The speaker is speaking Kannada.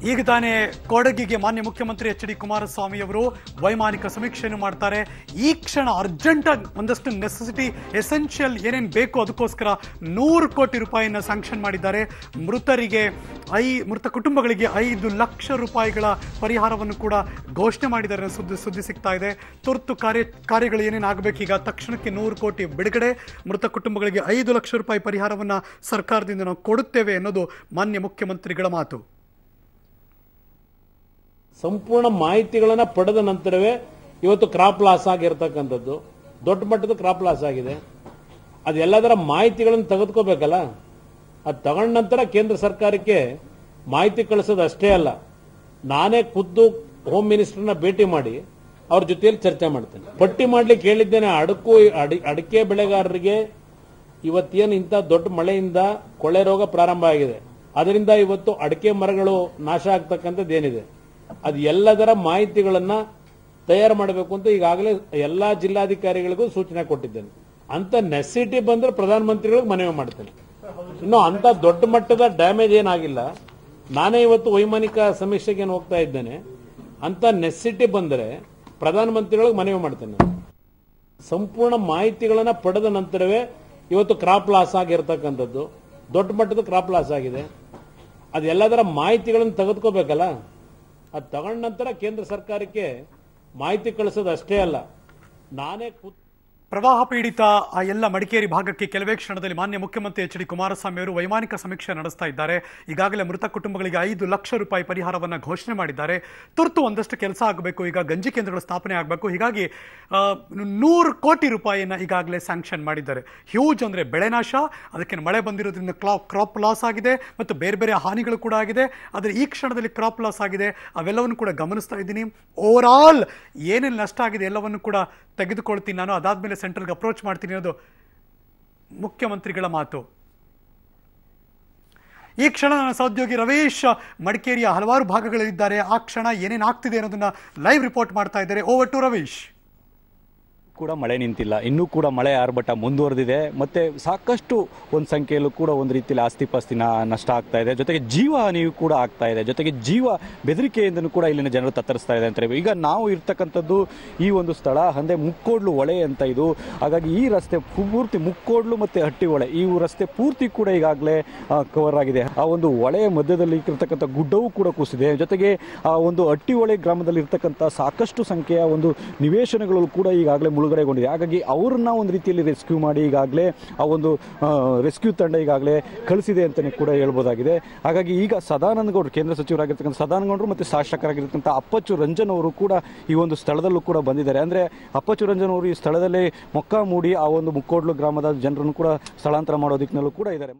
ಈಗ ತಾನೇ ಕೊಡಗಿಗೆ ಮಾನ್ಯ ಮುಖ್ಯಮಂತ್ರಿ ಎಚ್.ಡಿ. ಕುಮಾರಸ್ವಾಮಿ ಅವರು ವೈಮಾನಿಕ ಸಮೀಕ್ಷೆಯನ್ನು ಮಾಡ್ತಾರೆ. ಈ ಕ್ಷಣ ಅರ್ಜೆಂಟ್ ಆಗಿ ಒಂದಷ್ಟು ನೆಸೆಸಿಟಿ ಎಸೆನ್ಷಿಯಲ್ ಏನೇನು ಬೇಕು ಅದಕ್ಕೋಸ್ಕರ 100 ಕೋಟಿ ರೂಪಾಯಿನ ಸ್ಯಾಂಕ್ಷನ್ ಮಾಡಿದ್ದಾರೆ. ಮೃತ ಕುಟುಂಬಗಳಿಗೆ 5 ಲಕ್ಷ ರೂಪಾಯಿಗಳ ಪರಿಹಾರವನ್ನು ಕೂಡ ಘೋಷಣೆ ಮಾಡಿದ್ದಾರೆ. ಸುದ್ದಿ ಸಿಗ್ತಾ ಇದೆ. ತುರ್ತು ಕಾರ್ಯಗಳು ಏನೇನು ಆಗಬೇಕೀಗ, ತಕ್ಷಣಕ್ಕೆ 100 ಕೋಟಿ ಬಿಡುಗಡೆ, ಮೃತ ಕುಟುಂಬಗಳಿಗೆ 5 ಲಕ್ಷ ರೂಪಾಯಿ ಪರಿಹಾರವನ್ನು ಸರ್ಕಾರದಿಂದ ನಾವು ಕೊಡುತ್ತೇವೆ ಅನ್ನೋದು ಮಾನ್ಯ ಮುಖ್ಯಮಂತ್ರಿಗಳ ಮಾತು. ಸಂಪೂರ್ಣ ಮಾಹಿತಿಗಳನ್ನು ಪಡೆದ ನಂತರವೇ ಇವತ್ತು ಕ್ರಾಪ್ ಲಾಸ್ ಆಗಿರ್ತಕ್ಕಂಥದ್ದು, ದೊಡ್ಡ ಮಟ್ಟದ ಕ್ರಾಪ್ ಲಾಸ್ ಆಗಿದೆ. ಅದೆಲ್ಲದರ ಮಾಹಿತಿಗಳನ್ನು ತೆಗೆದುಕೋಬೇಕಲ್ಲ. ಅದು ತಗೊಂಡ ನಂತರ ಕೇಂದ್ರ ಸರ್ಕಾರಕ್ಕೆ ಮಾಹಿತಿ ಕಳಿಸೋದು ಅಷ್ಟೇ ಅಲ್ಲ, ನಾನೇ ಖುದ್ದು ಹೋಮ್ ಮಿನಿಸ್ಟರ್ನ ಭೇಟಿ ಮಾಡಿ ಅವ್ರ ಜೊತೆಯಲ್ಲಿ ಚರ್ಚೆ ಮಾಡ್ತೇನೆ. ಪಟ್ಟಿ ಮಾಡ್ಲಿಕ್ಕೆ ಹೇಳಿದ್ದೇನೆ. ಅಡಿಕೆ ಬೆಳೆಗಾರರಿಗೆ ಇವತ್ತೇನು ಇಂಥ ದೊಡ್ಡ ಮಳೆಯಿಂದ ಕೊಳೆ ರೋಗ ಪ್ರಾರಂಭ ಆಗಿದೆ, ಅದರಿಂದ ಇವತ್ತು ಅಡಿಕೆ ಮರಗಳು ನಾಶ ಆಗ್ತಕ್ಕಂಥದ್ದು ಏನಿದೆ ಅದು ಎಲ್ಲದರ ಮಾಹಿತಿಗಳನ್ನ ತಯಾರು ಮಾಡಬೇಕು ಅಂತ ಈಗಾಗಲೇ ಎಲ್ಲಾ ಜಿಲ್ಲಾಧಿಕಾರಿಗಳಿಗೂ ಸೂಚನೆ ಕೊಟ್ಟಿದ್ದೇನೆ. ಅಂತ ನೆಸಿಟಿ ಬಂದ್ರೆ ಪ್ರಧಾನಮಂತ್ರಿಗಳಿಗೆ ಮನವಿ ಮಾಡ್ತೇನೆ. ಇನ್ನು ಅಂತ ದೊಡ್ಡ ಮಟ್ಟದ ಡ್ಯಾಮೇಜ್ ಏನಾಗಿಲ್ಲ. ನಾನೇ ಇವತ್ತು ವೈಮಾನಿಕ ಸಮೀಕ್ಷೆಗೆ ಹೋಗ್ತಾ ಇದ್ದೇನೆ. ಅಂತ ನೆಸಿಟಿ ಬಂದರೆ ಪ್ರಧಾನಮಂತ್ರಿಗಳಿಗೆ ಮನವಿ ಮಾಡ್ತೇನೆ. ಸಂಪೂರ್ಣ ಮಾಹಿತಿಗಳನ್ನ ಪಡೆದ ನಂತರವೇ ಇವತ್ತು ಕ್ರಾಪ್ ಲಾಸ್ ಆಗಿರ್ತಕ್ಕಂಥದ್ದು, ದೊಡ್ಡ ಮಟ್ಟದ ಕ್ರಾಪ್ ಲಾಸ್ ಆಗಿದೆ. ಅದೆಲ್ಲದರ ಮಾಹಿತಿಗಳನ್ನು ತೆಗೆದುಕೋಬೇಕಲ್ಲ. ಅದು ತಗೊಂಡ ನಂತರ ಕೇಂದ್ರ ಸರ್ಕಾರಕ್ಕೆ ಮಾಹಿತಿ ಕಳಿಸೋದು ಅಷ್ಟೇ ಅಲ್ಲ, ನಾನೇ ಪ್ರವಾಹ ಪೀಡಿತ ಆ ಎಲ್ಲ ಮಡಿಕೇರಿ ಭಾಗಕ್ಕೆ ಕೆಲವೇ ಕ್ಷಣದಲ್ಲಿ ಮಾನ್ಯ ಮುಖ್ಯಮಂತ್ರಿ ಎಚ್.ಡಿ. ಕುಮಾರಸ್ವಾಮಿ ಅವರು ವೈಮಾನಿಕ ಸಮೀಕ್ಷೆ ನಡೆಸ್ತಾ ಇದ್ದಾರೆ. ಈಗಾಗಲೇ ಮೃತ ಕುಟುಂಬಗಳಿಗೆ 5 ಲಕ್ಷ ರೂಪಾಯಿ ಪರಿಹಾರವನ್ನು ಘೋಷಣೆ ಮಾಡಿದ್ದಾರೆ. ತುರ್ತು ಒಂದಷ್ಟು ಕೆಲಸ ಆಗಬೇಕು. ಈಗ ಗಂಜಿ ಕೇಂದ್ರಗಳು ಸ್ಥಾಪನೆ ಆಗಬೇಕು. ಹೀಗಾಗಿ 100 ಕೋಟಿ ರೂಪಾಯಿಯನ್ನು ಈಗಾಗಲೇ ಸ್ಯಾಂಕ್ಷನ್ ಮಾಡಿದ್ದಾರೆ. ಹ್ಯೂಜ್ ಅಂದರೆ ಬೆಳೆ ನಾಶ, ಅದಕ್ಕೆ ಮಳೆ ಬಂದಿರೋದ್ರಿಂದ ಕ್ರಾಪ್ ಲಾಸ್ ಆಗಿದೆ ಮತ್ತು ಬೇರೆ ಬೇರೆ ಹಾನಿಗಳು ಕೂಡ ಆಗಿದೆ. ಆದರೆ ಈ ಕ್ಷಣದಲ್ಲಿ ಕ್ರಾಪ್ ಲಾಸ್ ಆಗಿದೆ, ಅವೆಲ್ಲವನ್ನು ಕೂಡ ಗಮನಿಸ್ತಾ ಇದ್ದೀನಿ. ಓವರ್ ಆಲ್ ಏನೇನು ನಷ್ಟ ಆಗಿದೆ ಎಲ್ಲವನ್ನು ಕೂಡ ತೆಗೆದುಕೊಳ್ತೀನಿ ನಾನು, ಅದಾದ್ಮೇಲೆ ಸೆಂಟ್ರಲ್ಗೆ ಅಪ್ರೋಚ್ ಮಾಡ್ತೀನಿ ಅನ್ನೋದು ಮುಖ್ಯಮಂತ್ರಿಗಳ ಮಾತು. ಈ ಕ್ಷಣ ನನ್ನ ಸಹೋದ್ಯೋಗಿ ರವೀಶ್ ಮಡಿಕೇರಿಯ ಹಲವಾರು ಭಾಗಗಳಲ್ಲಿದ್ದಾರೆ. ಆ ಕ್ಷಣ ಏನೇನು ಆಗ್ತಿದೆ ಅನ್ನೋದನ್ನ ಲೈವ್ ರಿಪೋರ್ಟ್ ಮಾಡ್ತಾ ಇದ್ದಾರೆ. Over to Ravish. ಕೂಡ ಮಳೆ ನಿಂತಿಲ್ಲ, ಇನ್ನೂ ಕೂಡ ಮಳೆ ಆರ್ಭಟ ಮುಂದುವರೆದಿದೆ. ಮತ್ತೆ ಸಾಕಷ್ಟು ಒಂದು ಸಂಖ್ಯೆಯಲ್ಲೂ ಕೂಡ ಒಂದು ರೀತಿಯಲ್ಲಿ ಆಸ್ತಿ ಪಾಸ್ತಿನ ನಷ್ಟ ಆಗ್ತಾ ಇದೆ, ಜೊತೆಗೆ ಜೀವ ಹಾನಿಯೂ ಕೂಡ ಆಗ್ತಾ ಇದೆ, ಜೊತೆಗೆ ಜೀವ ಬೆದರಿಕೆಯಿಂದನೂ ಕೂಡ ಇಲ್ಲಿನ ಜನರು ತತ್ತರಿಸ್ತಾ ಇದೆ ಅಂತಾರೆ. ಈಗ ನಾವು ಇರ್ತಕ್ಕಂಥದ್ದು ಈ ಒಂದು ಸ್ಥಳ ಅಂದ್ರೆ ಮುಕ್ಕೋಡ್ಲು ಹೊಳೆ ಅಂತ ಇದು. ಹಾಗಾಗಿ ಈ ರಸ್ತೆ ಪೂರ್ತಿ ಮುಕ್ಕೋಡ್ಲು ಮತ್ತೆ ಹಟ್ಟಿ ಹೊಳೆ, ಈ ರಸ್ತೆ ಪೂರ್ತಿ ಕೂಡ ಈಗಾಗಲೇ ಕವರ್ ಆಗಿದೆ. ಆ ಒಂದು ಹೊಳೆಯ ಮಧ್ಯದಲ್ಲಿ ಇರ್ತಕ್ಕಂಥ ಗುಡ್ಡವೂ ಕೂಡ ಕುಸಿದೆ. ಜೊತೆಗೆ ಆ ಒಂದು ಹಟ್ಟಿ ಹೊಳೆ ಗ್ರಾಮದಲ್ಲಿ ಇರ್ತಕ್ಕಂಥ ಸಾಕಷ್ಟು ಸಂಖ್ಯೆಯ ಒಂದು ನಿವೇಶನಗಳು ಕೂಡ ಈಗಾಗಲೇ ಮುಳುಗಡೆಗೊಂಡಿದೆ. ಹಾಗಾಗಿ ಅವ್ರನ್ನ ಒಂದು ರೀತಿಯಲ್ಲಿ ರೆಸ್ಕ್ಯೂ ಮಾಡಿ ಈಗಾಗಲೇ ಆ ಒಂದು ರೆಸ್ಕ್ಯೂ ತಂಡ ಈಗಾಗಲೇ ಕಳಿಸಿದೆ ಅಂತಲೇ ಕೂಡ ಹೇಳ್ಬೋದಾಗಿದೆ. ಹಾಗಾಗಿ ಈಗ ಸದಾನಂದ ಗೌಡರು, ಕೇಂದ್ರ ಸಚಿವರಾಗಿರ್ತಕ್ಕಂಥ ಸದಾನಂದ ಗೌಡರು ಮತ್ತು ಶಾಸಕರಾಗಿರ್ತಕ್ಕಂಥ ಅಪ್ಪಚ್ಚು ರಂಜನ್ ಅವರು ಕೂಡ ಈ ಒಂದು ಸ್ಥಳದಲ್ಲೂ ಕೂಡ ಬಂದಿದ್ದಾರೆ. ಅಂದರೆ ಅಪ್ಪಚ್ಚು ರಂಜನ್ ಅವರು ಈ ಸ್ಥಳದಲ್ಲೇ ಮೊಕ್ಕ ಮೂಡಿ ಆ ಒಂದು ಮುಕ್ಕೋಡ್ಲು ಗ್ರಾಮದ ಜನರನ್ನು ಕೂಡ ಸ್ಥಳಾಂತರ ಮಾಡೋ ದಿಕ್ಕಿನಲ್ಲೂ ಕೂಡ ಇದ್ದಾರೆ.